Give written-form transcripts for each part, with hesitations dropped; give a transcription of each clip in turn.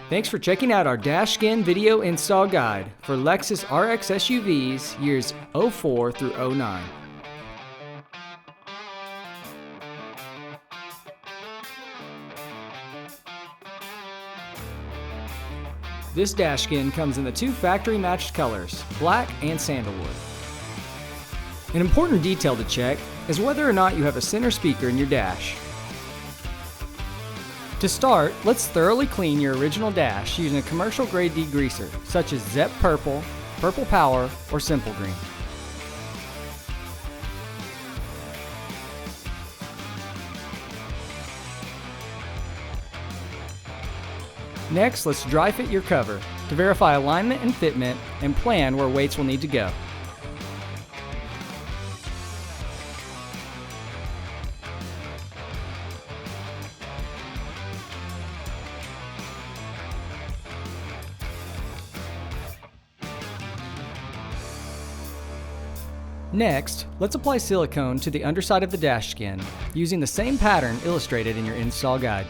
Thanks for checking out our DashSkin video install guide for Lexus RX SUVs years 04 through 09. This DashSkin comes in the two factory matched colors, black and sandalwood. An important detail to check is whether or not you have a center speaker in your dash. To start, let's thoroughly clean your original dash using a commercial grade degreaser such as Zep Purple, Purple Power, or Simple Green. Next, let's dry fit your cover to verify alignment and fitment and plan where weights will need to go. Next, let's apply silicone to the underside of the DashSkin using the same pattern illustrated in your install guide.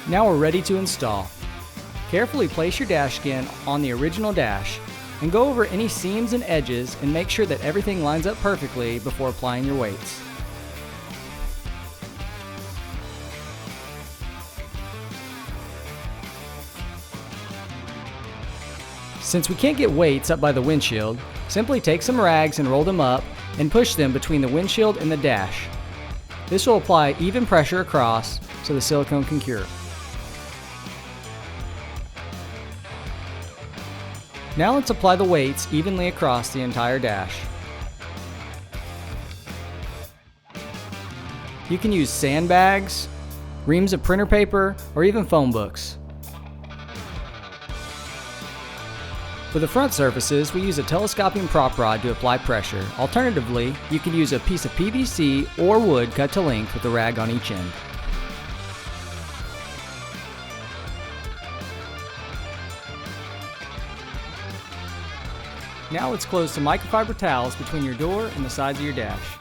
Now we're ready to install. Carefully place your DashSkin on the original dash and go over any seams and edges and make sure that everything lines up perfectly before applying your weights. Since we can't get weights up by the windshield, simply take some rags and roll them up and push them between the windshield and the dash. This will apply even pressure across so the silicone can cure. Now let's apply the weights evenly across the entire dash. You can use sandbags, reams of printer paper, or even phone books. For the front surfaces, we use a telescoping prop rod to apply pressure. Alternatively, you can use a piece of PVC or wood cut to length with a rag on each end. Now let's close some microfiber towels between your door and the sides of your dash.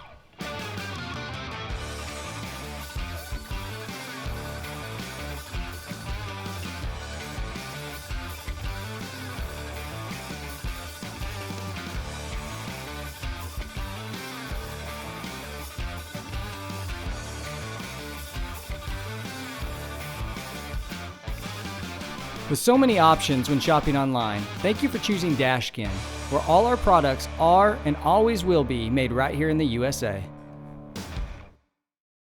With so many options when shopping online, thank you for choosing DashSkin, where all our products are and always will be made right here in the USA.